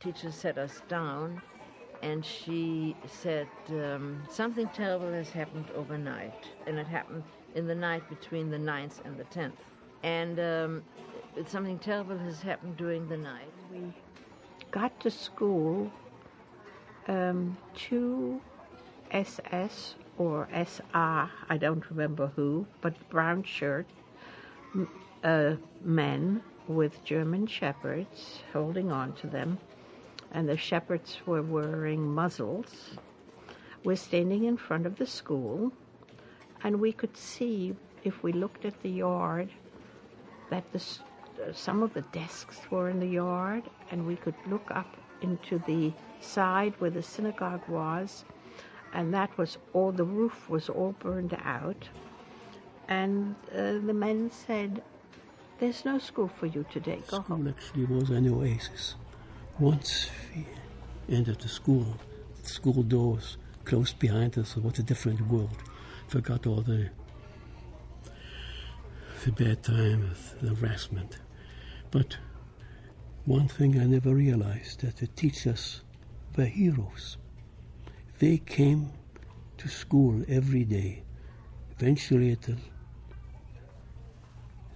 teacher sat us down and she said, something terrible has happened overnight, and it happened in the night between the 9th and the 10th. And something terrible has happened during the night. We got to school, 2 SS or SR, I don't remember who, but brown shirt, men with German shepherds holding on to them, and the shepherds were wearing muzzles. We're standing in front of the school, and we could see, if we looked at the yard, that some of the desks were in the yard, and we could look up into the side where the synagogue was, and that was all, the roof was all burned out. And the men said, "There's no school for you today, go home." School actually was an oasis. Once we entered the school doors closed behind us. It was a different world. Forgot all the bad times, the harassment. But one thing I never realized, that the teachers were heroes. They came to school every day, eventually at the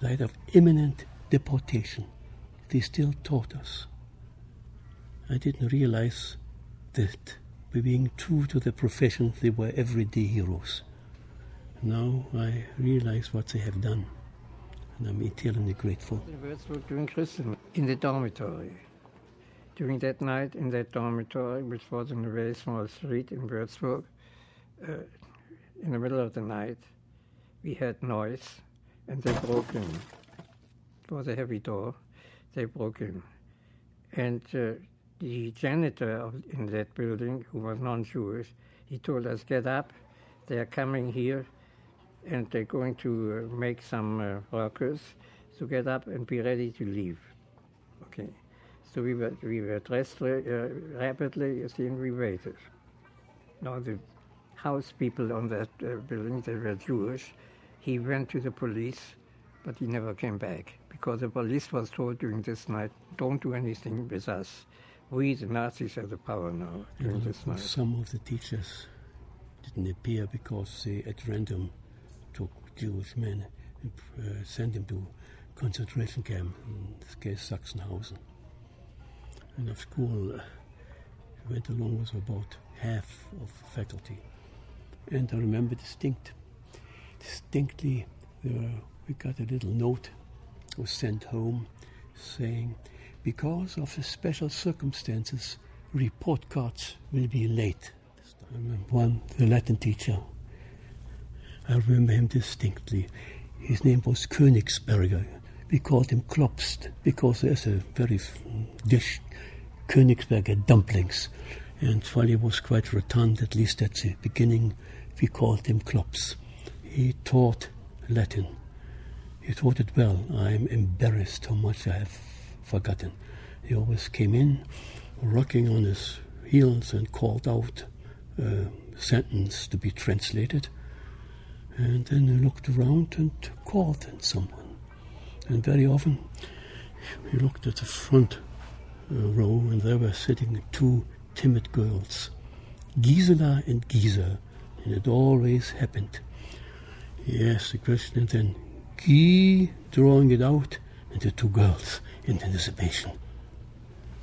light of imminent deportation. They still taught us. I didn't realize that by being true to the profession, they were everyday heroes. Now I realize what they have done, and I'm eternally grateful. In Würzburg during Kristallnacht, in the dormitory. During that night in that dormitory, which was in a very small street in Würzburg, in the middle of the night, we had noise, and they broke in. It was a heavy door. They broke in. And the janitor in that building, who was non-Jewish, he told us, "Get up, they are coming here, and they're going to make some workers, so get up and be ready to leave." Okay. So we were dressed rapidly, and we waited. Now the house people on that building, they were Jewish. He went to the police, but he never came back, because the police was told during this night, "Don't do anything with us. We, the Nazis, have the power now." During this night. Some of the teachers didn't appear because they at random took Jewish men and sent them to concentration camp, in this case Sachsenhausen. And of school went along with about half of the faculty. And I remember distinctly, we got a little note was sent home saying, "Because of the special circumstances, report cards will be late." I remember the Latin teacher, I remember him distinctly. His name was Königsberger. We called him Klopst, because there's a very dish, Königsberger dumplings. And while he was quite rotund, at least at the beginning, we called him Klops. He taught Latin. He taught it well. I'm embarrassed how much I have forgotten. He always came in, rocking on his heels, and called out a sentence to be translated. And then he looked around and called on someone. And very often he looked at the front row, and there were sitting 2 timid girls, Gisela and Gisa, and it always happened. He asked the question, and then Gi, drawing it out, and the 2 girls in anticipation.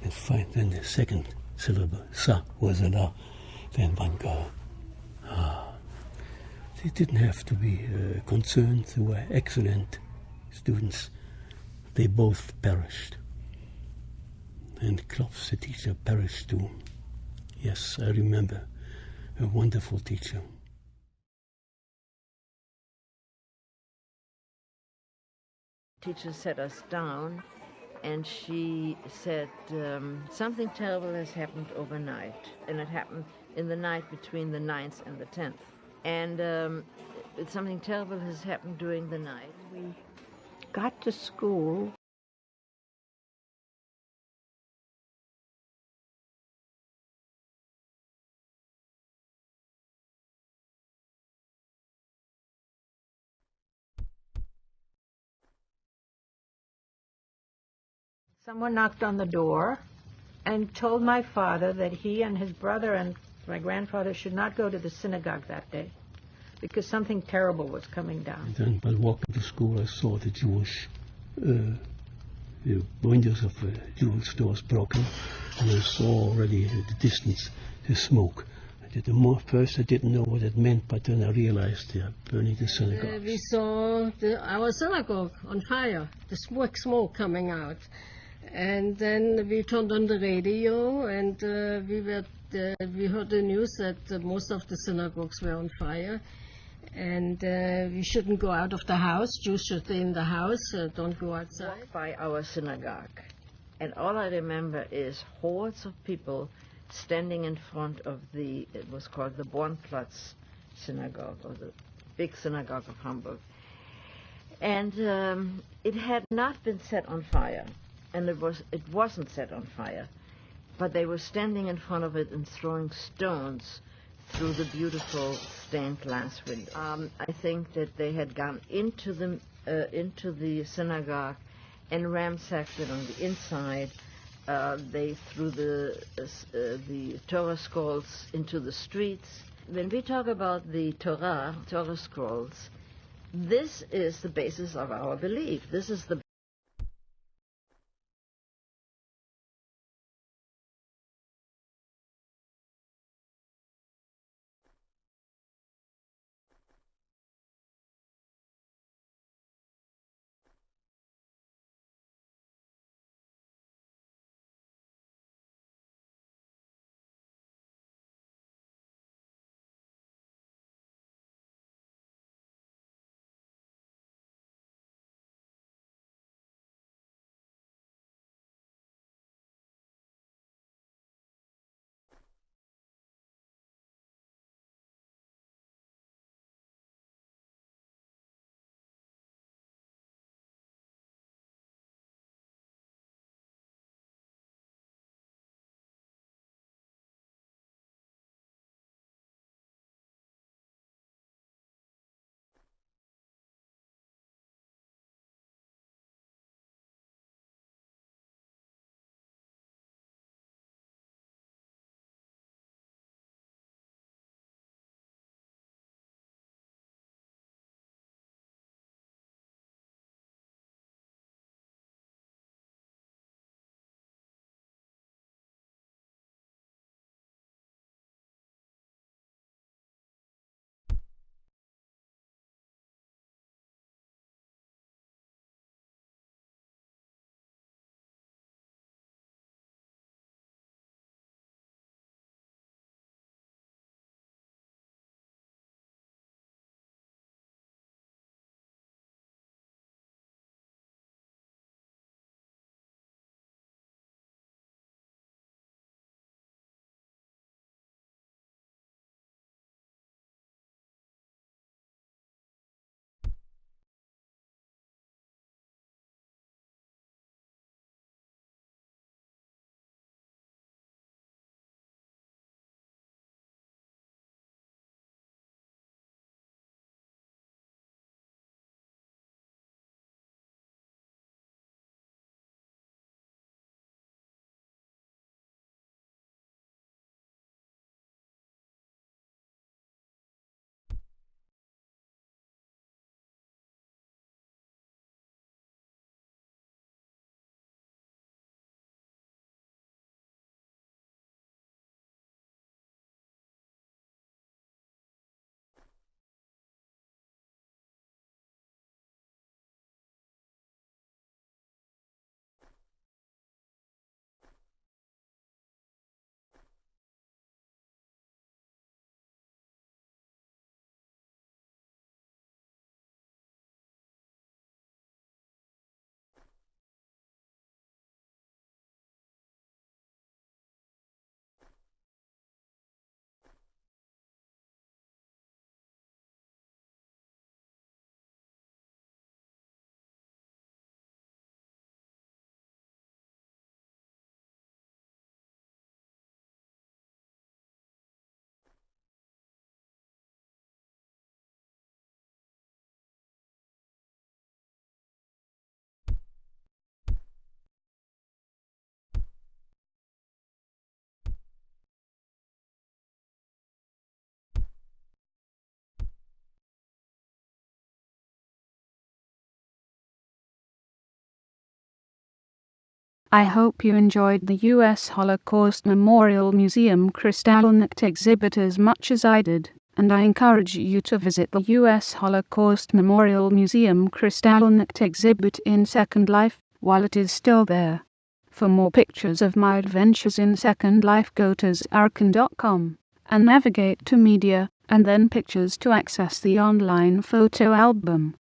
And then the second syllable, Sa was a la, then 1 girl. They didn't have to be concerned. They were excellent students. They both perished. And Klops, the teacher, perished too. Yes, I remember. A wonderful teacher. Teacher sat us down and she said, something terrible has happened overnight, and it happened in the night between the 9th and the 10th. And something terrible has happened during the night. We got to school. Someone knocked on the door, and told my father that he and his brother and my grandfather should not go to the synagogue that day because something terrible was coming down. And then while walking to school, I saw the Jewish the windows of Jewish stores broken, and I saw already at the distance the smoke. First I didn't know what it meant, but then I realized they are burning the synagogue. We saw our synagogue on fire, the smoke coming out. And then we turned on the radio, and we heard the news that most of the synagogues were on fire. And we shouldn't go out of the house. Jews should stay in the house, don't go outside. By our synagogue. And all I remember is hordes of people standing in front of it was called the Bornplatz synagogue, or the big synagogue of Hamburg. And it had not been set on fire, and it wasn't set on fire, but they were standing in front of it and throwing stones through the beautiful stained glass window. I think that they had gone into the synagogue and ransacked it on the inside. They threw the Torah scrolls into the streets. When we talk about the Torah scrolls, this is the basis of our belief. This is the I hope you enjoyed the U.S. Holocaust Memorial Museum Kristallnacht exhibit as much as I did, and I encourage you to visit the U.S. Holocaust Memorial Museum Kristallnacht exhibit in Second Life while it is still there. For more pictures of my adventures in Second Life, go to Zarrakan.com and navigate to Media and then Pictures to access the online photo album.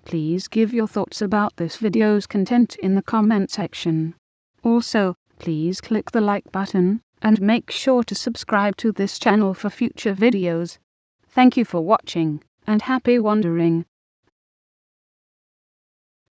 Please give your thoughts about this video's content in the comment section. Also, please click the like button and make sure to subscribe to this channel for future videos. Thank you for watching, and happy wandering.